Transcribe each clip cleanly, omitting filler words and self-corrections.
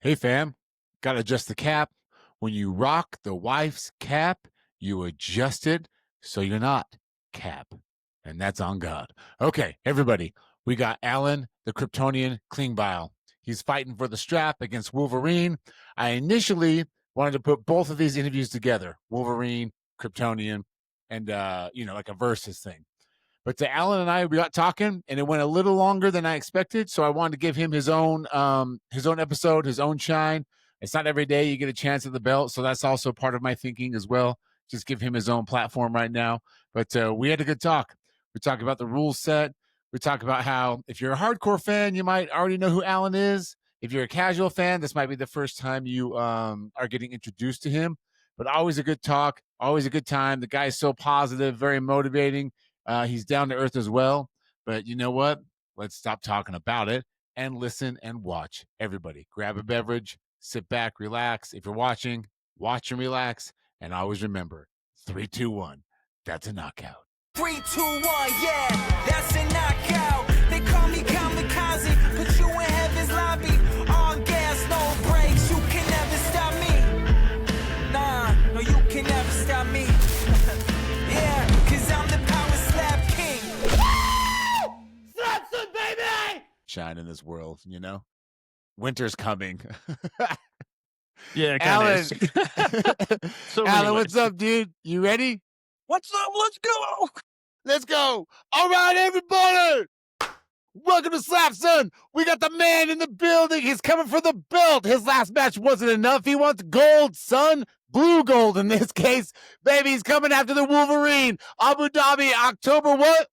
Hey fam, gotta adjust the cap. When you rock the wife's cap, you adjust it so you're not cap. And that's on God. Okay, everybody, we got Alan, the Kryptonian Klingbeil. He's fighting for the strap against Wolverine. I initially wanted to put both of these interviews together, Wolverine, Kryptonian, and like a versus thing. But to Alan and I, we got talking, and it went a little longer than I expected. So I wanted to give him his own episode, his own shine. It's not every day you get a chance at the belt, so that's also part of my thinking as well. Just give him his own platform right now. But we had a good talk. We talked about the rule set. We talked about how if you're a hardcore fan, you might already know who Alan is. If you're a casual fan, this might be the first time you are getting introduced to him. But always a good talk, always a good time. The guy's so positive, very motivating. He's down to earth as well. But you know what? Let's stop talking about it and listen and watch. Everybody, grab a beverage, sit back, relax. If you're watching, watch and relax. And always remember 3, 2, 1. That's a knockout. 3, 2, 1, yeah, that's a knockout. They call me kamikaze, put you in heaven's lobby. All gas, no brakes, you can never stop me. Nah, no, you can never stop me. Yeah, cause I'm the power slap king. Slap some, baby! Shine in this world, you know? Winter's coming. Yeah, Alan. So Alan, what's up, dude? You ready? What's up? Let's go. Let's go. All right, everybody. Welcome to Slap, son. We got the man in the building. He's coming for the belt. His last match wasn't enough. He wants gold, son. Blue gold in this case. Baby, he's coming after the Wolverine. Abu Dhabi, October what?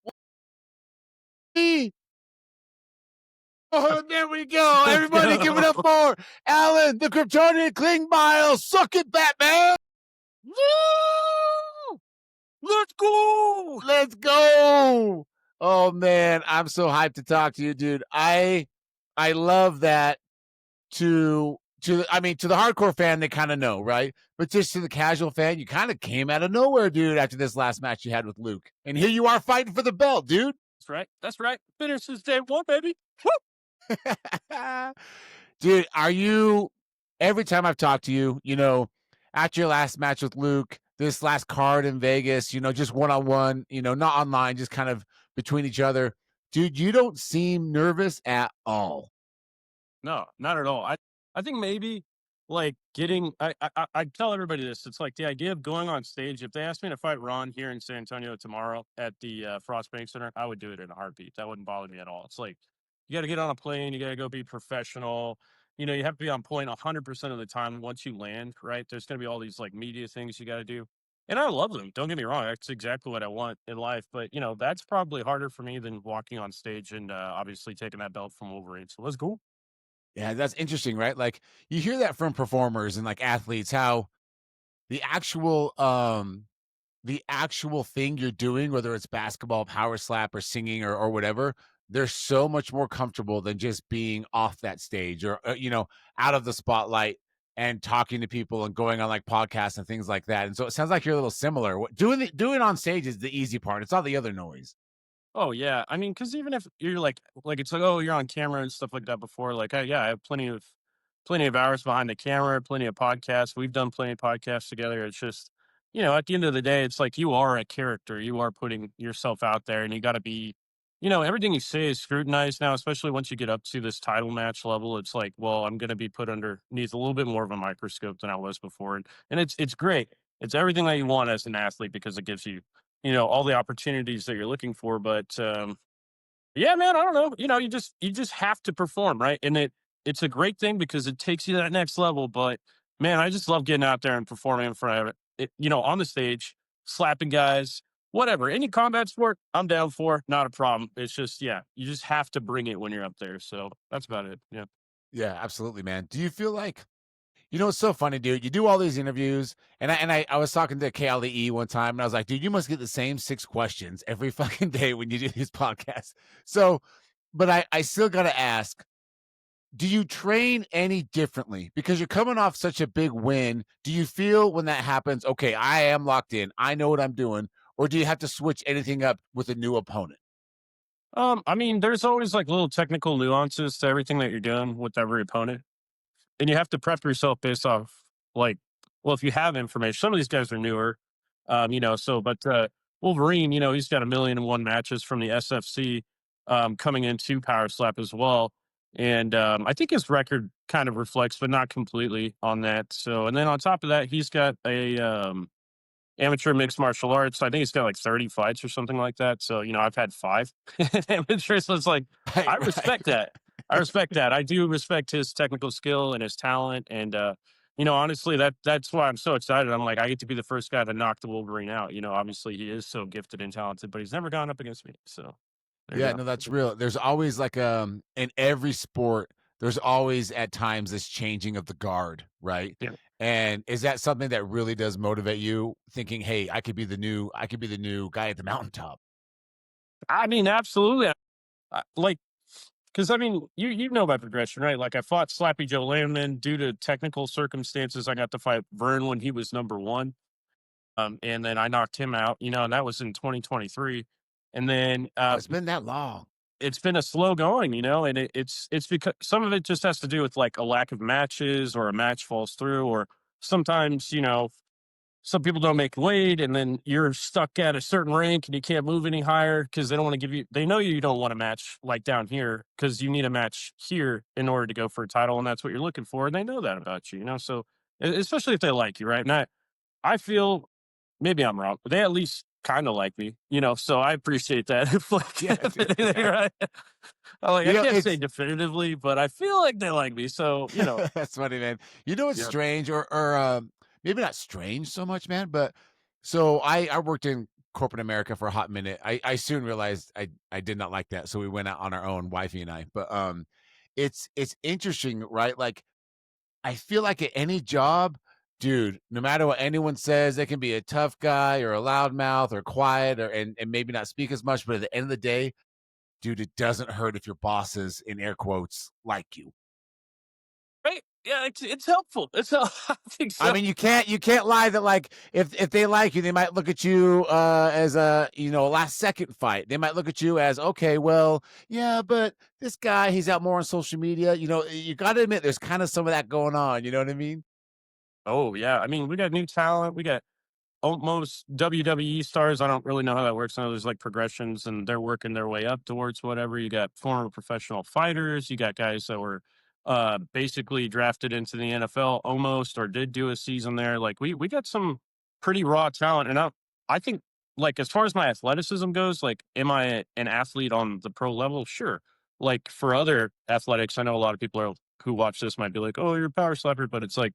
Oh, there we go. Everybody give it up for Alan, the Kryptonian Klingbeil. Suck it, Batman. Woo! Let's go. Let's go. Oh man, I'm so hyped to talk to you, dude. I love that to the hardcore fan, they kind of know, right? But just to the casual fan, you kind of came out of nowhere, dude, after this last match you had with Luke. And here you are fighting for the belt, dude. That's right. That's right. Finish since day one, baby. Woo! Dude, are you, every time I've talked to you, after your last match with Luke, this last card in Vegas, just one-on-one, not online, just kind of between each other. Dude, you don't seem nervous at all. No, not at all. I think maybe like getting, I tell everybody this. It's like the idea of going on stage. If they asked me to fight Ron here in San Antonio tomorrow at the Frost Bank Center, I would do it in a heartbeat. That wouldn't bother me at all. It's like, you got to get on a plane. You got to go be professional. You have to be on point 100% of the time once you land, right? There's going to be all these like media things you got to do. And I love them. Don't get me wrong. That's exactly what I want in life. But, that's probably harder for me than walking on stage and obviously taking that belt from Wolverine. So let's go. Yeah, that's interesting, right? Like you hear that from performers and like athletes, how the actual thing you're doing, whether it's basketball, power slap, or singing or whatever, they're so much more comfortable than just being off that stage or out of the spotlight and talking to people and going on like podcasts and things like that. And so it sounds like you're a little similar. Doing on stage is the easy part. It's all the other noise. Oh yeah, I mean, because even if you're like it's like, oh, you're on camera and stuff like that before. Like, yeah, I have plenty of hours behind the camera, plenty of podcasts. We've done plenty of podcasts together. It's just, at the end of the day, it's like you are a character. You are putting yourself out there, and you got to be, everything you say is scrutinized now, especially once you get up to this title match level. It's like, well, I'm going to be put underneath a little bit more of a microscope than I was before, and it's great. It's everything that you want as an athlete because it gives you all the opportunities that you're looking for. But yeah, man, I don't know. You just have to perform, right? And it's a great thing because it takes you to that next level. But man, I just love getting out there and performing in front of it, on the stage, slapping guys, whatever. Any combat sport, I'm down for, not a problem. It's just, yeah, you just have to bring it when you're up there. So that's about it. Yeah. Yeah, absolutely, man. Do you feel like, it's so funny, dude. You do all these interviews, and I was talking to KLE one time, and I was like, dude, you must get the same 6 questions every fucking day when you do these podcasts. So, but I still got to ask, do you train any differently? Because you're coming off such a big win. Do you feel when that happens, okay, I am locked in, I know what I'm doing, or do you have to switch anything up with a new opponent? I mean, there's always like little technical nuances to everything that you're doing with every opponent. and you have to prep yourself based off like, well, if you have information, some of these guys are newer, but Wolverine, he's got 1,000,001 matches from the SFC coming into Power Slap as well. And I think his record kind of reflects, but not completely on that. So, and then on top of that, he's got a amateur mixed martial arts. I think he's got like 30 fights or something like that. So, I've had five amateur. So it's like, Right, I right, respect right. that. I respect that. I do respect his technical skill and his talent. And, honestly, that's why I'm so excited. I'm like, I get to be the first guy to knock the Wolverine out. Obviously he is so gifted and talented, but he's never gone up against me. So there you Yeah, go. no, that's real. There's always like in every sport, there's always at times this changing of the guard, right? Yeah. And is that something that really does motivate you thinking, "Hey, I could be the new guy at the mountaintop." I mean, absolutely. Like, because I mean, you know my progression, right? Like I fought Slappy Joe Landman due to technical circumstances. I got to fight Vern when he was number one, and then I knocked him out. And that was in 2023. And then Oh, it's been that long. it's been a slow going, and it's because some of it just has to do with like a lack of matches or a match falls through, or sometimes some people don't make weight and then you're stuck at a certain rank and you can't move any higher because they don't want to give you they know you don't want a match like down here because you need a match here in order to go for a title, and that's what you're looking for, and they know that about you, so especially if they like you, right? And I feel maybe I'm wrong, but they at least kind of like me, so I appreciate that. If like Yeah, dude, yeah. right? I You know, can't say it's definitively, but I feel like they like me, so that's funny, man. You know what's yeah, strange, or maybe not strange so much, man, but so I worked in corporate America for a hot minute. I soon realized I did not like that, so we went out on our own, wifey and I. But it's interesting, right? Like I feel like at any job, dude, no matter what anyone says, they can be a tough guy or a loudmouth or quiet and maybe not speak as much, but at the end of the day, dude, it doesn't hurt if your bosses in air quotes like you. right, yeah, it's helpful. I think I so. mean, you can't lie that like if they like you, they might look at you as a a last second fight. They might look at you as okay, well, yeah, but this guy he's out more on social media. You got to admit there's kind of some of that going on. You know what I mean? Oh yeah, I mean we got new talent. We got most WWE stars. I don't really know how that works. I know there's like progressions and they're working their way up towards whatever. You got former professional fighters. You got guys that were basically drafted into the NFL almost or did do a season there. Like we got some pretty raw talent. And I think like as far as my athleticism goes, like am I an athlete on the pro level? Sure. Like for other athletics, I know a lot of people who watch this might be like, oh, you're a power slapper, but it's like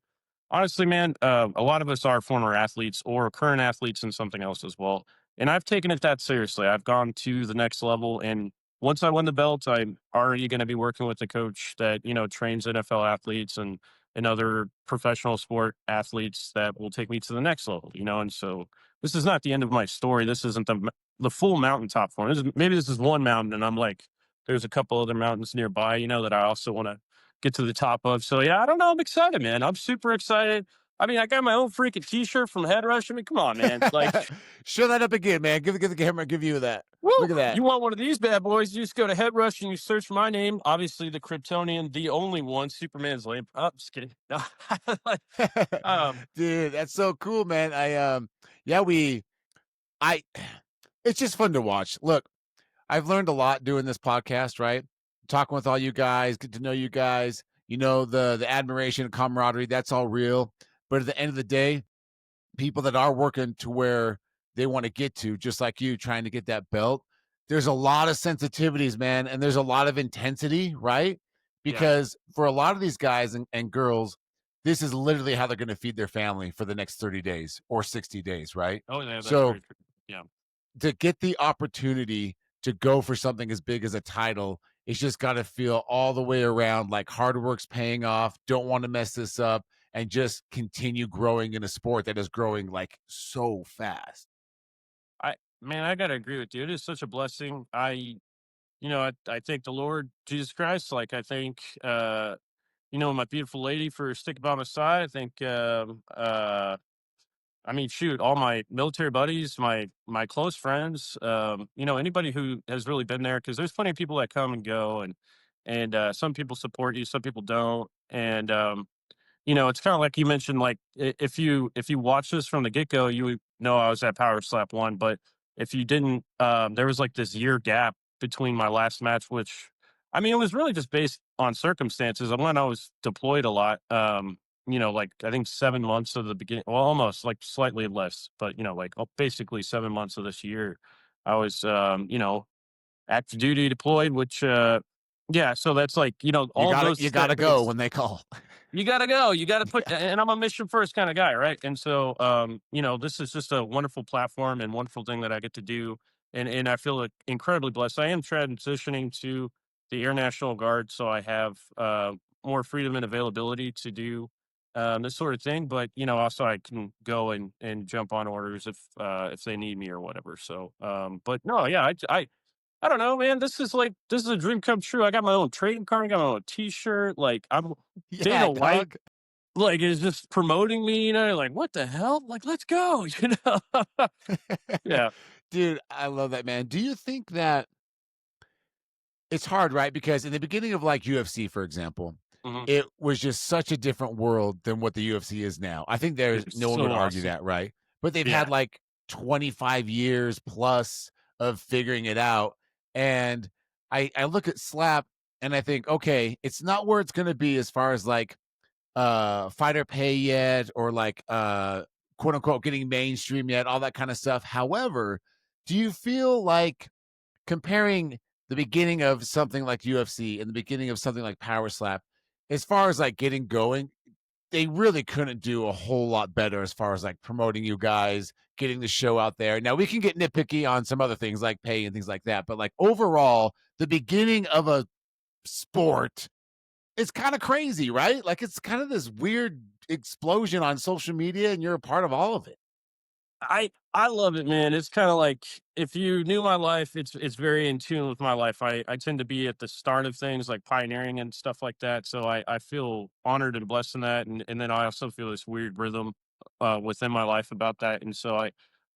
honestly, man, a lot of us are former athletes or current athletes in something else as well. And I've taken it that seriously. I've gone to the next level. And once I win the belt, I'm already going to be working with a coach that, trains NFL athletes and other professional sport athletes that will take me to the next level. And so this is not the end of my story. This isn't the full mountaintop for me. Maybe this is one mountain. And I'm like, there's a couple other mountains nearby, that I also want to get to the top of. So yeah, I don't know. I'm excited, man. I'm super excited. I mean, I got my own freaking T-shirt from Head Rush. I mean, come on, man. Like, Show that up again, man. Give the camera, give you that. woo! Look at that. You want one of these bad boys? You just go to Head Rush and you search my name. Obviously, the Kryptonian, the only one. Superman's lame. Oh, just kidding. No. Like, um, Dude, that's so cool, man. Yeah, I it's just fun to watch. Look, I've learned a lot doing this podcast, right? Talking with all you guys, get to know you guys, the admiration and camaraderie, that's all real. But at the end of the day, people that are working to where they want to get to, just like you trying to get that belt, there's a lot of sensitivities, man, and there's a lot of intensity, right? yeah. Because for a lot of these guys and girls, this is literally how they're going to feed their family for the next 30 days or 60 days, right? Oh, yeah. That's So very true. Yeah. to get the opportunity to go for something as big as a title, it's just got to feel all the way around like hard work's paying off. Don't want to mess this up and just continue growing in a sport that is growing like so fast. Man, I gotta agree with you. It is such a blessing. I thank the Lord Jesus Christ. Like I thank my beautiful lady for sticking by my side. I think I mean, shoot, all my military buddies, my close friends, anybody who has really been there, because there's plenty of people that come and go, and some people support you, some people don't, and it's kind of like you mentioned, like if you watch this from the get go, you would know I was at Power Slap one. But if you didn't, there was like this year gap between my last match, which I mean, it was really just based on circumstances. And when I was deployed a lot, like I think 7 months of the beginning, well, almost like slightly less, but like basically 7 months of this year, I was, active duty deployed, which, yeah, so that's like, You all of gotta those you gotta go things. when they call. You gotta go. You gotta put, Yeah. and I'm a mission first kind of guy, right? And so, this is just a wonderful platform and wonderful thing that I get to do, and I feel like incredibly blessed. I am transitioning to the Air National Guard, so I have more freedom and availability to do this sort of thing. But also I can go and jump on orders if they need me or whatever. So, but no, yeah, I don't know, man. This is a dream come true. I got my own trading card. I got my own T-shirt. Like Yeah, Dana White, dog. like is just promoting me. Like what the hell? Like let's go. Yeah. Dude, I love that, man. Do you think that it's hard, right? Because in the beginning of like UFC, for example, Mhm. it was just such a different world than what the UFC is now. I think there's It was no one so would argue awesome. that, right? But they've Yeah. had like 25 years plus of figuring it out. And I look at Slap and I think, okay, it's not where it's gonna be as far as like fighter pay yet or like quote unquote getting mainstream yet, all that kind of stuff. However, do you feel like comparing the beginning of something like UFC and the beginning of something like Power Slap, as far as like getting going, they really couldn't do a whole lot better as far as like promoting you guys, getting the show out there. Now we can get nitpicky on some other things like pay and things like that, but like overall, the beginning of a sport is kind of crazy, right? Like it's kind of this weird explosion on social media and you're a part of all of it. I love it, man. It's kind of like if you knew my life, it's very in tune with my life. I tend to be at the start of things, like pioneering and stuff like that. So I feel honored and blessed in that, and then I also feel this weird rhythm within my life about that. And so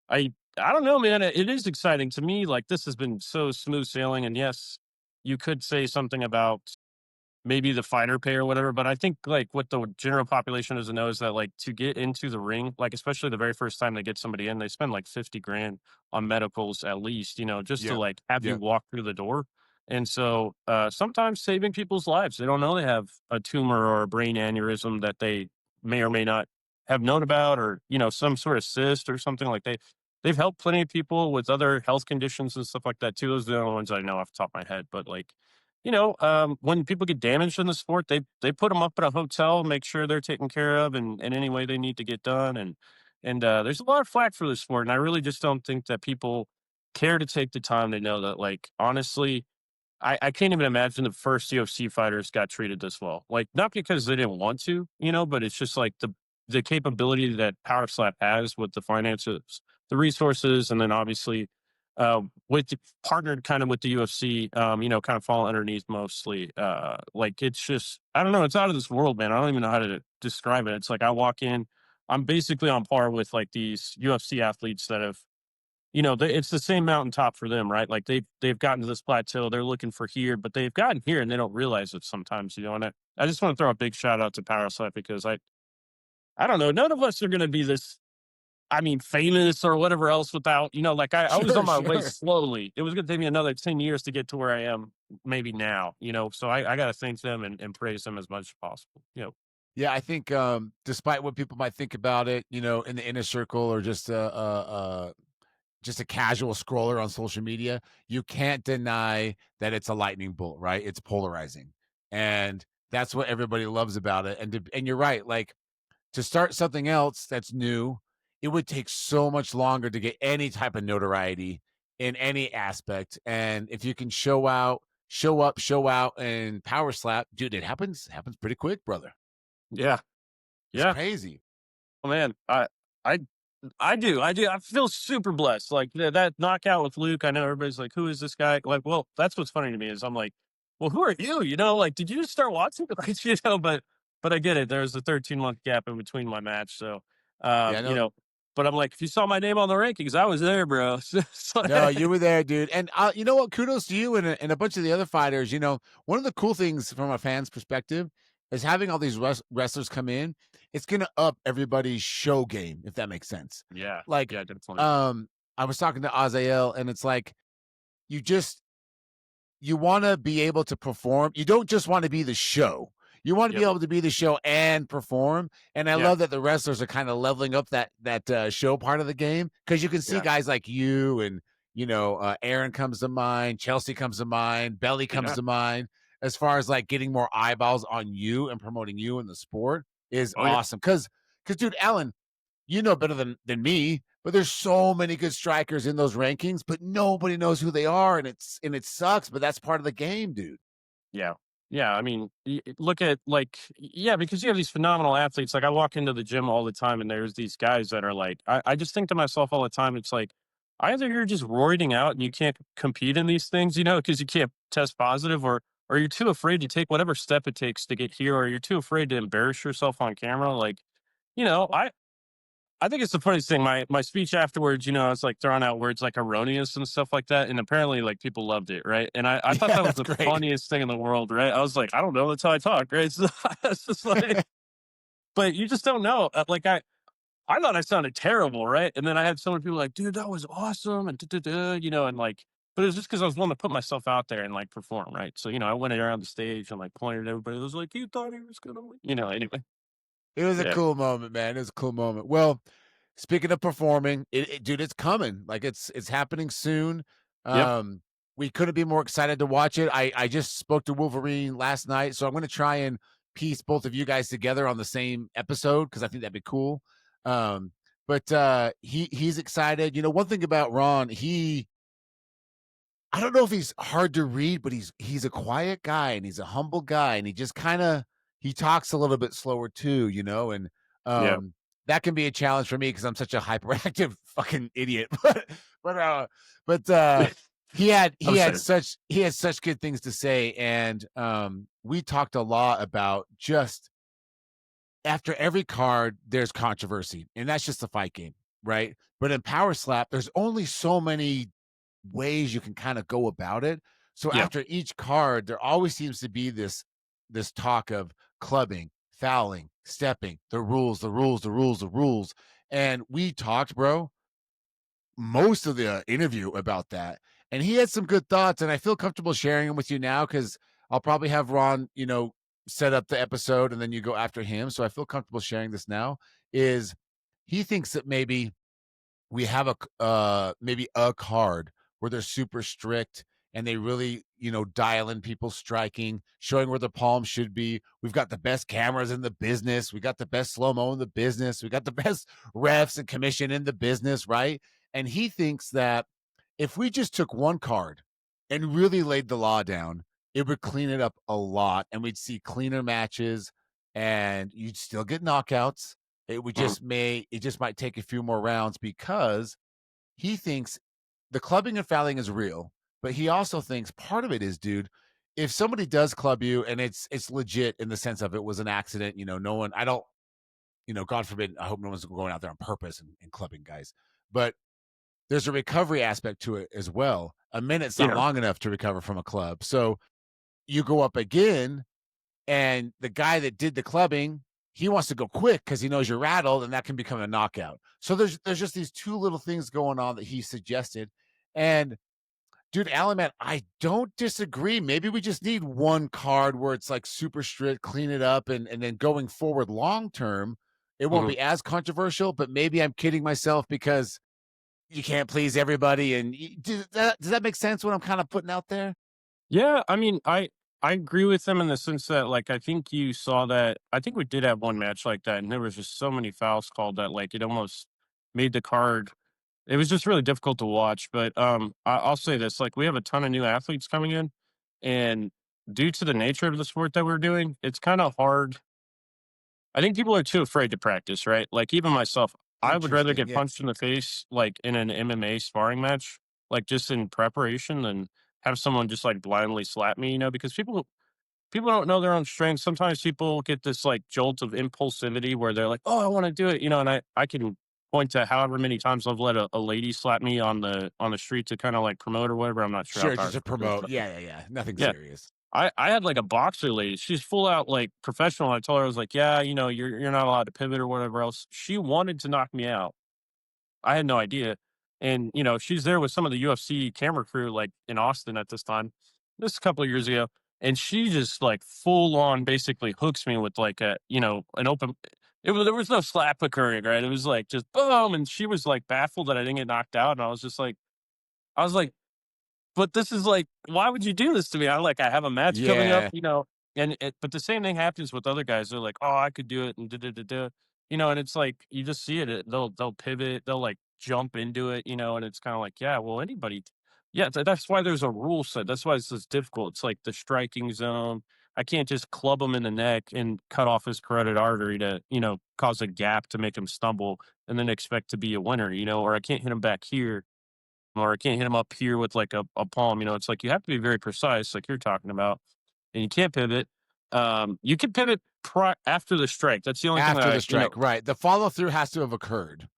I don't know, man. It is exciting to me. Like this has been so smooth sailing, and yes, you could say something about maybe the fighter pay or whatever. But I think like what the general population doesn't know is that like to get into the ring, like especially the very first time they get somebody in, they spend like 50 grand on medicals at least, just to Yep. like have you Yep. walk through the door. And so sometimes saving people's lives, they don't know they have a tumor or a brain aneurysm that they may or may not have known about, or some sort of cyst or something. Like they've helped plenty of people with other health conditions and stuff like that too. Those are the only ones I know off the top of my head. But like when people get damaged in the sport, they put them up at a hotel, make sure they're taken care of, and in any way they need to get done. And there's a lot of flack for the sport, and I really just don't think that people care to take the time to know that. Like honestly, I can't even imagine the first UFC fighters got treated this well. Like, not because they didn't want to, but it's just like the capability that Power Slap has with the finances, the resources, and then obviously with partnered kind of with the UFC, kind of fall underneath mostly. Like it's just I don't know, it's out of this world, man. I don't even know how to describe it. It's like I walk in, I'm basically on par with like these UFC athletes that have it's the same mountaintop for them, right? Like they've gotten to this plateau, they're looking for here, but they've gotten here and they don't realize it sometimes, And I just want to throw a big shout out to Powerslap because I don't know, none of us are going to be this. I mean, famous or whatever else without, like I was Sure, on my way sure. slowly. It was going to take me another 10 years to get to where I am maybe now, So I got to thank them and praise them as much as possible. Yeah, I think despite what people might think about it, in the inner circle or just a casual scroller on social media, you can't deny that it's a lightning bolt, right? It's polarizing. And that's what everybody loves about it. And you're right, like to start something else that's new, it would take so much longer to get any type of notoriety in any aspect. And if you can show out and power slap, dude, it happens pretty quick, brother. Yeah. It's Yeah. crazy. Oh man, I I do. I feel super blessed. Like that knockout with Luke. I know everybody's like, "Who is this guy?" Like, well, that's what's funny to me is I'm like, "Well, who are you?" Like, did you just start watching? Like, but I get it. There's a 13-month gap in between my match, so Yeah, you no, know. But I'm like, if you saw my name on the rankings, I was there, bro. So, no, you were there, dude. And you know what? Kudos to you and a bunch of the other fighters. One of the cool things from a fan's perspective is having all these wrestlers come in, it's gonna up everybody's show game, if that makes sense. Yeah. Like, Yeah, definitely. um, I was talking to Azael, and it's like, you just you wanna be able to perform. You don't just wanna be the show. You wanna be Yep. able to be the show and perform, and I Yeah. love that the wrestlers are kinda leveling up that show part of the game because you can see Yeah. guys like you and, Aaron comes to mind, Chelsea comes to mind, Belly comes Yeah. to mind, as far as, like, getting more eyeballs on you and promoting you in the sport is Oh, yeah. awesome. Because dude, Alan, you know better than me, but there's so many good strikers in those rankings, but nobody knows who they are, and it sucks, but that's part of the game, dude. Yeah. Yeah, I mean, look at yeah, because you have these phenomenal athletes. Like I walk into the gym all the time, and there's these guys that are like, I just think to myself all the time, it's like either you're just roiding out and you can't compete in these things, because you can't test positive, or you're too afraid to take whatever step it takes to get here, or you're too afraid to embarrass yourself on camera. Like, you know, I I think it's the funniest thing. My speech afterwards, it's like throwing out words like erroneous and stuff like that. And apparently like people loved it, right? And I thought Yeah, that was that's the great. funniest thing in the world, right? I was like, I don't know, that's how I talk, right? So it's just like, but you just don't know. Like I thought I sounded terrible, right? And then I had so many people like, dude, that was awesome, and and like, but it was just because I was willing to put myself out there and like perform, right? So I went around the stage and like pointed at everybody. I was like, you thought he was gonna win, anyway. It was a Yeah. cool moment, man. It was a cool moment. Well, speaking of performing, dude, it's coming. Like it's happening soon. Yep. Um, we couldn't be more excited to watch it. I just spoke to Wolverine last night, so I'm going to try and piece both of you guys together on the same episode because I think that'd be cool. But he's excited. One thing about Ron, I don't know if he's hard to read, but he's a quiet guy and he's a humble guy and he just he talks a little bit slower too, and Yeah. that can be a challenge for me because I'm such a hyperactive fucking idiot. But I'm saying. he had such good things to say, and we talked a lot about just after every card there's controversy, and that's just a fight game, right? But in Power Slap, there's only so many ways you can kind of go about it. So Yeah. after each card, there always seems to be this talk of clubbing, fouling, stepping, the rules, the rules, the rules, the rules. And we talked, bro, most of the interview about that. And he had some good thoughts, and I feel comfortable sharing them with you now because I'll probably have Ron, set up the episode and then you go after him. So I feel comfortable sharing this now. Is he thinks that we have maybe a card where they're super strict and they really, dial in people striking, showing where the palm should be. We've got the best cameras in the business. We got the best slow-mo in the business. We got the best refs and commission in the business, right? And he thinks that if we just took one card and really laid the law down, it would clean it up a lot and we'd see cleaner matches and you'd still get knockouts. Mhm. It just might take a few more rounds because he thinks the clubbing and fouling is real, but he also thinks part of it is, dude, if somebody does club you and it's legit in the sense of it was an accident, no one, I don't, God forbid, I hope no one's going out there on purpose and clubbing guys, but there's a recovery aspect to it as well. A minute's not Yeah. long enough to recover from a club. So you go up again and the guy that did the clubbing, he wants to go quick because he knows you're rattled, and that can become a knockout. So there's just these two little things going on that he suggested. And dude, Alan, man, I don't disagree. Maybe we just need one card where it's like super strict, clean it up, and then going forward long term, it won't Mhm. be as controversial. But maybe I'm kidding myself because you can't please everybody. And does that make sense? What I'm kind of putting out there? Yeah, I mean, I agree with them in the sense that like I think you saw that I think we did have one match like that and there was just so many fouls called that like it almost made the card it was just really difficult to watch. But I'll say this, like we have a ton of new athletes coming in and due to the nature of the sport that we're doing, it's kind of hard. I think people are too afraid to practice, right? Like even myself, I would rather Interesting. get Yeah. punched in the face like in an MMA sparring match, like just in preparation than have someone just like blindly slap me, because people don't know their own strengths. Sometimes people get this like jolt of impulsivity where they're like, "Oh, I want to do it," and I can point to however many times I've let a lady slap me on the street to kind of like promote or whatever. I'm not sure how Sure, just to powerful it is, promote. but Yeah, yeah, yeah. Nothing yeah, serious. I had like a boxer lady. She's full out like professional. I told her, I was like, yeah, you're not allowed to pivot or whatever else. She wanted to knock me out. I had no idea. And, she's there with some of the UFC camera crew, like in Austin at this time. This is a couple of years ago. And she just like full on basically hooks me with like an open. There was no slap occurring, right? It was like just boom. And she was like baffled that I didn't get knocked out. And I was like, but this is like, why would you do this to me? I have a match coming up, Yeah. but the same thing happens with other guys. They're like, oh, I could do it, and da da da da, and it's like you just see it. They'll pivot, they'll like jump into it, and it's kind of like, yeah, well, yeah, that's why there's a rule set. That's why it's just difficult. It's like the striking zone. I can't just club him in the neck and cut off his carotid artery to, cause a gap to make him stumble and then expect to be a winner, or I can't hit him back here or I can't hit him up here with like a palm. It's like you have to be very precise, like you're talking about, and you can't pivot. You can pivot after the strike. That's the only thing that After the strike, right. The follow through has to have occurred.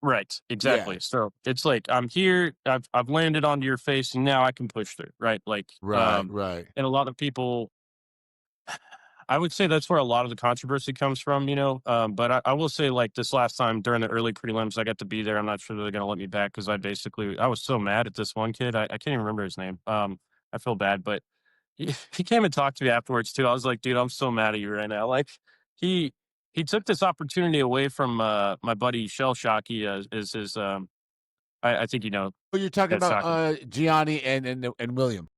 right, Yeah. exactly. So it's like I'm here, I've landed onto your face, and now I can push through, right? Like, Right, right. and a lot of people, I would say that's where a lot of the controversy comes from, but I will say, like, this last time during the early prelims, I got to be there. I'm not sure they're going to let me back because I was so mad at this one kid. I can't even remember his name. I feel bad, but he came and talked to me afterwards too. I was like, dude, I'm so mad at you right now. Like, he, he took this opportunity away from my buddy Shell Shockey, is his, I think, Well, you're talking that about Shockey. Gianni and William.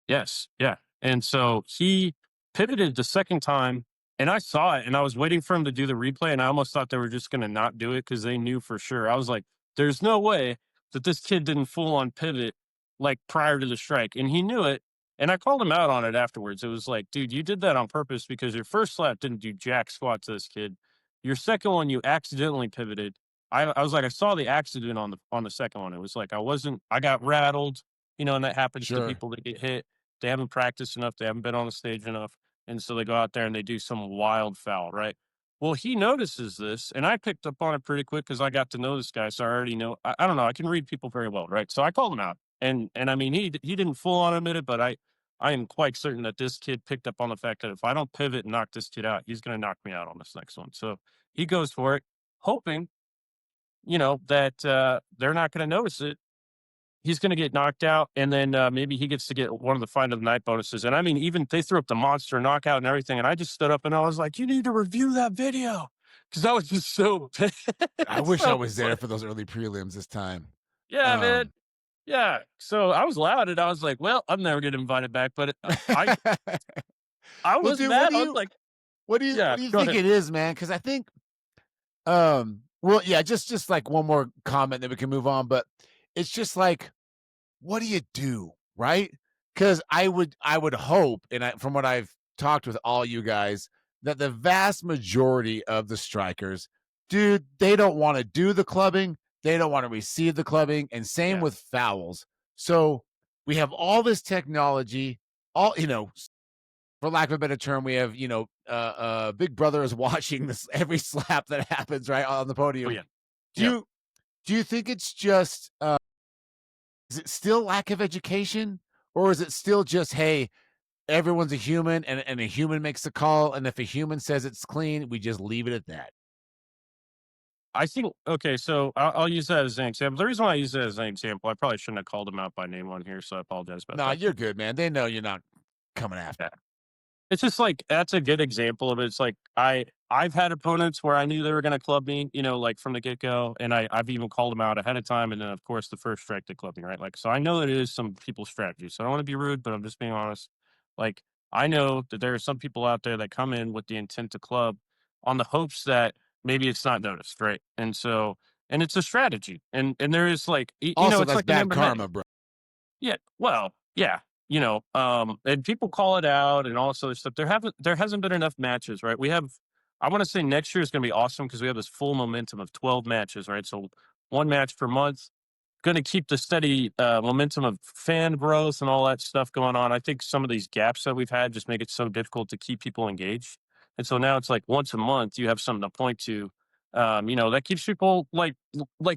Yes, yeah, and so he pivoted the second time, and I saw it, and I was waiting for him to do the replay, and I almost thought they were just gonna not do it because they knew for sure. I was like, "There's no way that this kid didn't full on pivot, like, prior to the strike," and he knew it, and I called him out on it afterwards. It was like, "Dude, you did that on purpose because your first slap didn't do jack squat to this kid. Your second one, you accidentally pivoted." I was like, "I saw the accident on the second one." It was like I got rattled, and that happens to Sure. people that get hit. They haven't practiced enough. They haven't been on the stage enough. And so they go out there and they do some wild foul, right? Well, he notices this, and I picked up on it pretty quick because I got to know this guy. So I already know. I don't know. I can read people very well, right? So I called him out, and I mean he didn't full on admit it, but I am quite certain that this kid picked up on the fact that if I don't pivot and knock this kid out, he's going to knock me out on this next one. So he goes for it, hoping that they're not going to notice it. He's gonna get knocked out, and then, maybe he gets to get one of the fight of the night bonuses, and I mean, even they threw up the monster knockout and everything, and I just stood up and I was like, "You need to review that video," because I was just so I wish I so was there like, for those early prelims this time. yeah, man. Um Yeah. So I was loud, and I was like, "Well, I'm never getting invited back," but, I Well, was dude, mad. I was like, what yeah, do you go think ahead. it is, man? Because I think well, yeah, just like one more comment that we can move on, but it's just like, what do you do, right? Because I would hope, and from what I've talked with all you guys, that the vast majority of the strikers, dude, they don't want to do the clubbing, they don't want to receive the clubbing, and same Yeah. with fouls. So we have all this technology, all for lack of a better term, we have Big Brother is watching this every slap that happens right on the Oh, podium. yeah. Do Yep. you think it's just is it still lack of education, or is it still just, hey, everyone's a human and a human makes the call, and if a human says it's clean, we just leave it at that? I think okay, so I'll use that as an example. The reason why I use that as an example, I probably shouldn't have called him out by name on here, so I apologize about No, that. you're good, man. They know you're not coming after. Yeah. It's just like that's a good example of it. It's like I've had opponents where I knew they were going to club me, like from the get go, and I've even called them out ahead of time, and then of course the first strike they club me, right? Like so, I know that it is some people's strategy. So I don't want to be rude, but I'm just being honest. Like I know that there are some people out there that come in with the intent to club on the hopes that maybe it's not noticed, right? And it's a strategy, and there is like Also, it's that's like an bad MMA. karma, bro. Yeah, well, yeah, and people call it out and all this other stuff. There hasn't been enough matches, right? I want to say next year is going to be awesome because we have this full momentum of 12 matches, right? So one match per month, going to keep the steady momentum of fan growth and all that stuff going on. I think some of these gaps that we've had just make it so difficult to keep people engaged, and so now it's like once a month you have something to point to. That keeps people like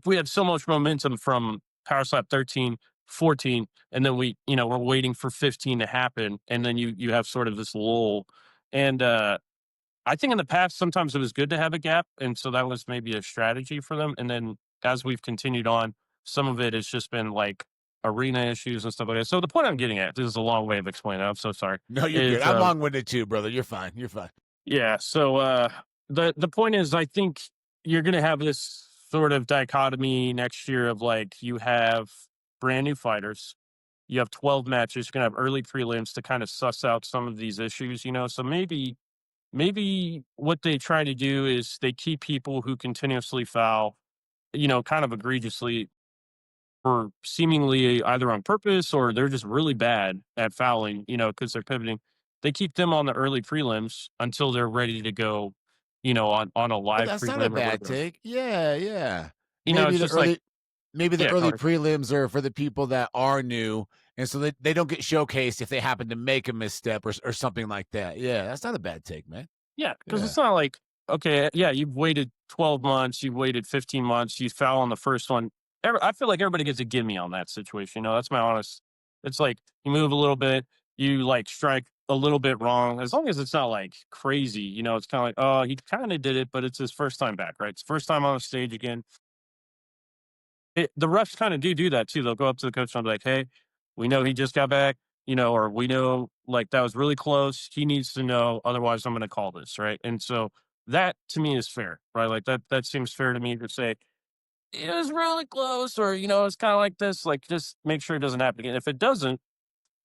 we had so much momentum from Power Slap 13 14, and then we're waiting for 15 to happen, and then you have sort of this lull. And I think in the past sometimes it was good to have a gap, and so that was maybe a strategy for them. And then as we've continued on, some of it has just been like arena issues and stuff like that. So the point I'm getting at, this is a long way of explaining it, I'm so sorry, No, you're good. is I'm long-winded too, brother. You're fine. You're fine. yeah. So the point is, I think you're going to have this sort of dichotomy next year of like you have brand new fighters, you have 12 matches, you're going to have early prelims to kind of suss out some of these issues, you know. So maybe what they try to do is they keep people who continuously foul, you know, kind of egregiously or seemingly either on purpose or they're just really bad at fouling, you know, because they're pivoting. They keep them on the early prelims until they're ready to go, you know, on a Oh, live that's not a prelim or bad whatever. take. Yeah, yeah. You know, Maybe it's the just like, early maybe the yeah, go early ahead. prelims are for the people that are new, and so they don't get showcased if they happen to make a misstep or something like that. Yeah, that's not a bad take, man. Yeah, because Yeah. it's not like, okay, yeah, you've waited 12 months, you've waited 15 months, you foul on the first one. I feel like everybody gets a gimme on that situation. You know, that's my honest. It's like you move a little bit, you like strike a little bit wrong, as long as it's not like crazy. You know, it's kind of like, oh, he kind of did it, but it's his first time back, right? It's first time on the stage again. The refs kind of do that too. They'll go up to the coach and be like, "Hey, we know he just got back, you know, or we know like that was really close. He needs to know, otherwise I'm going to call this, right?" And so that to me is fair, right? Like that seems fair to me to say it was really close, or you know, it's kind of like this. Like just make sure it doesn't happen again. If it doesn't,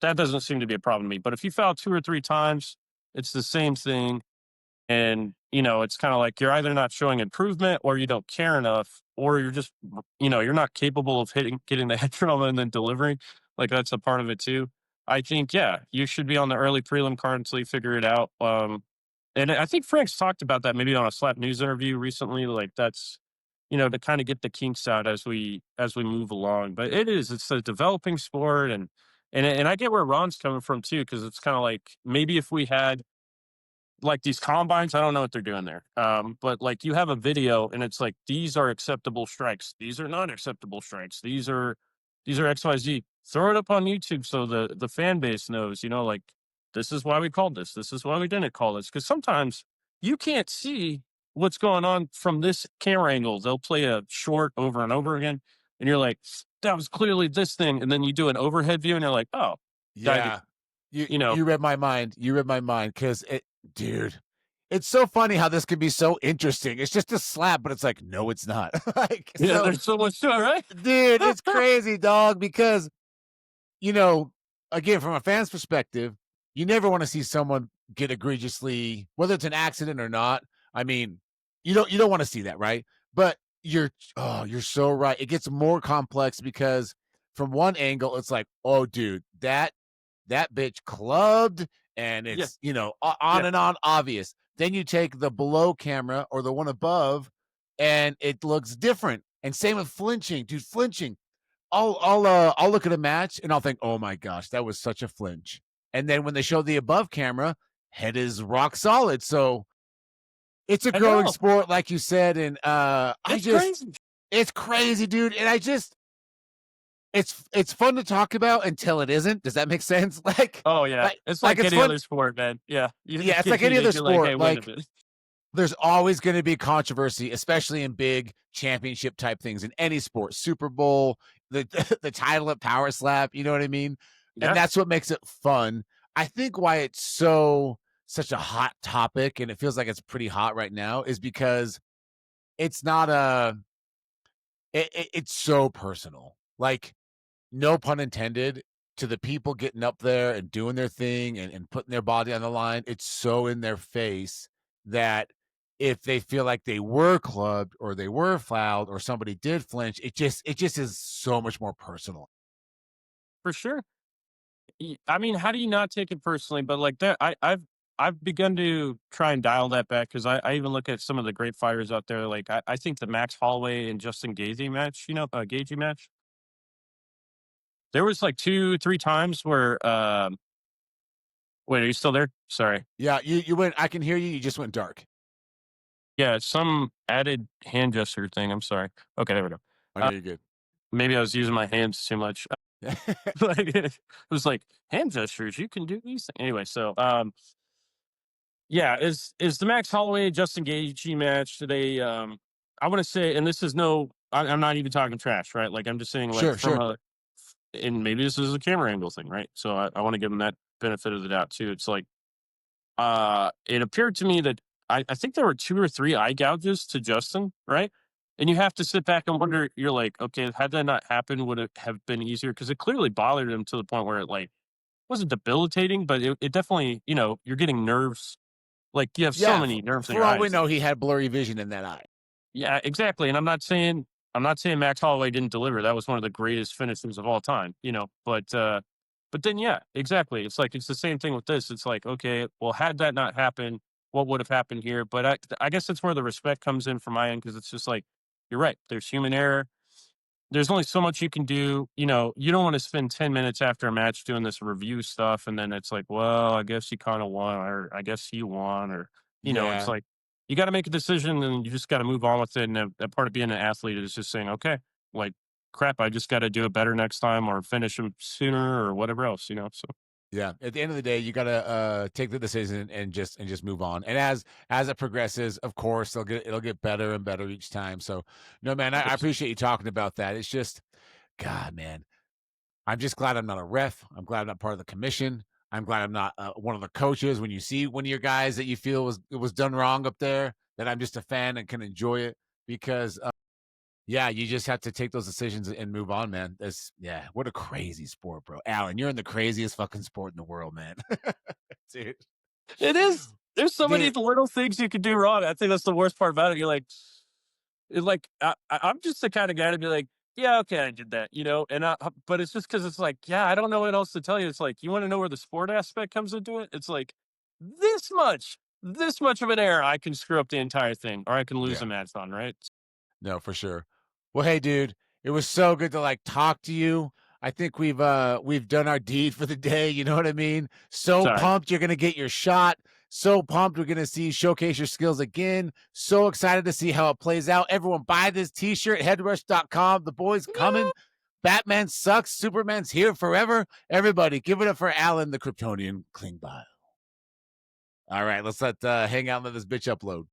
that doesn't seem to be a problem to me. But if you foul 2 or 3 times, it's the same thing. And, you know, it's kind of like you're either not showing improvement or you don't care enough, or you're just, you know, you're not capable of getting the head trauma and then delivering. Like that's a part of it too. I think, yeah, you should be on the early prelim card until you figure it out. And I think Frank's talked about that maybe on a Slap News interview recently. Like that's, you know, to kind of get the kinks out as we move along. But it's a developing sport, and I get where Ron's coming from too, because it's kind of like maybe if we had like these combines, I don't know what they're doing there. But like you have a video and it's like these are acceptable strikes, these are not acceptable strikes, these are XYZ. Throw it up on YouTube so the fan base knows, you know, like this is why we called this. This is why we didn't call this. Because sometimes you can't see what's going on from this camera angle. They'll play a short over and over again, and you're like, that was clearly this thing. And then you do an overhead view, and you're like, oh, Yeah. You you know, you read my mind. You read my mind because it dude, it's so funny how this could be so interesting. It's just a slap, but it's like, no, it's not. Like, yeah, so there's so much to it, right? dude, it's crazy, dog, because you know, again, from a fan's perspective, you never want to see someone get egregiously, whether it's an accident or not. I mean, you don't want to see that, right? But you're so right. It gets more complex because from one angle, it's like, oh, dude, that bitch clubbed, and Yeah, it's on yeah. and on obvious. Then you take the below camera or the one above, and it looks different. And same with flinching, dude. Flinching, I'll look at a match and I'll think, oh my gosh, that was such a flinch. And then when they show the above camera, head is rock solid. So it's a I growing know. sport, like you said, and It's crazy. it's crazy, dude. And it's fun to talk about until it isn't. Does that make sense? Like, Oh, yeah. like, It's like like it's any fun. other sport, man. Yeah. You Yeah, it's get like to any other you're like, "Hey, sport. wait a Like, minute." there's always going to be controversy, especially in big championship type things in any sport. Super Bowl, the the title at Power Slap. You know what I mean? And Yeah, that's what makes it fun. I think why it's such a hot topic, and it feels like it's pretty hot right now, is because it's not it's so personal. Like, no pun intended, to the people getting up there and doing their thing and putting their body on the line. It's so in their face that if they feel like they were clubbed or they were fouled or somebody did flinch, it just is so much more personal. for sure. I mean, how do you not take it personally? But like that, I've begun to try and dial that back because I even look at some of the great fighters out there. Like I think the Max Holloway and Justin Gaethje match, Gaethje match. There was like 2, 3 times where, wait, are you still there? Sorry. Yeah, you went. I can hear you. You just went dark. Yeah, some added hand gesture thing. I'm sorry. Okay, there we go. I know Uh, you're good. maybe I was using my hands too much. Like, it was like, hand gestures, you can do these things. Anyway, so yeah, is the Max Holloway Justin Gaethje match today? I want to say, and this is no, I'm not even talking trash, right? Like I'm just saying, like Sure, from sure. a, and maybe this is a camera angle thing, right? So I want to give him that benefit of the doubt too. It's like, it appeared to me that I think there were 2 or 3 eye gouges to Justin, right? And you have to sit back and wonder, you're like, okay, had that not happened, would it have been easier? Because it clearly bothered him to the point where it like wasn't debilitating, but it definitely, you're getting nerves. Like you have so Yeah, many nerves in for your all we eyes. know, he had blurry vision in that eye. Yeah, exactly. And I'm not saying Max Holloway didn't deliver. That was one of the greatest finishes of all time, but then yeah, exactly. It's like it's the same thing with this. It's like, okay, well, had that not happened, what would have happened here? But I guess that's where the respect comes in from my end because it's just like, you're right. There's human error. There's only so much you can do. You don't want to spend 10 minutes after a match doing this review stuff. And then it's like, well, I guess you kind of won, or I guess he won, or, it's Yeah. like, you got to make a decision and you just got to move on with it. And that part of being an athlete is just saying, okay, like, crap, I just got to do it better next time or finish him sooner or whatever else. So Yeah, at the end of the day, you gotta take the decision and just move on. And as it progresses, of course, it'll get better and better each time. So, no, man, I yes. appreciate you talking about that. It's just, God, man, I'm just glad I'm not a ref. I'm glad I'm not part of the commission. I'm glad I'm not one of the coaches. When you see one of your guys that you feel was done wrong up there, that I'm just a fan and can enjoy it because yeah, you just have to take those decisions and move on, man. Yeah, what a crazy sport, bro. Alan, you're in the craziest fucking sport in the world, man. Dude. It is. There's so many Dude, little things you could do wrong. I think that's the worst part about it. You're like, I'm just the kind of guy to be like, yeah, okay, I did that, but it's just because it's like, yeah, I don't know what else to tell you. It's like, you want to know where the sport aspect comes into it? It's like this much of an error, I can screw up the entire thing, or I can lose yeah. a match on, right? No, for sure. Well, hey, dude, it was so good to like talk to you. I think we've done our deed for the day. You know what I mean? So Sorry. pumped you're gonna get your shot. So pumped we're gonna see you showcase your skills again. So excited to see how it plays out. Everyone buy this t-shirt, headrush.com. The boy's coming. Batman sucks. Superman's here forever. Everybody, give it up for Alan, the Kryptonian Klingbeil. All right, let's hang out and let this bitch upload.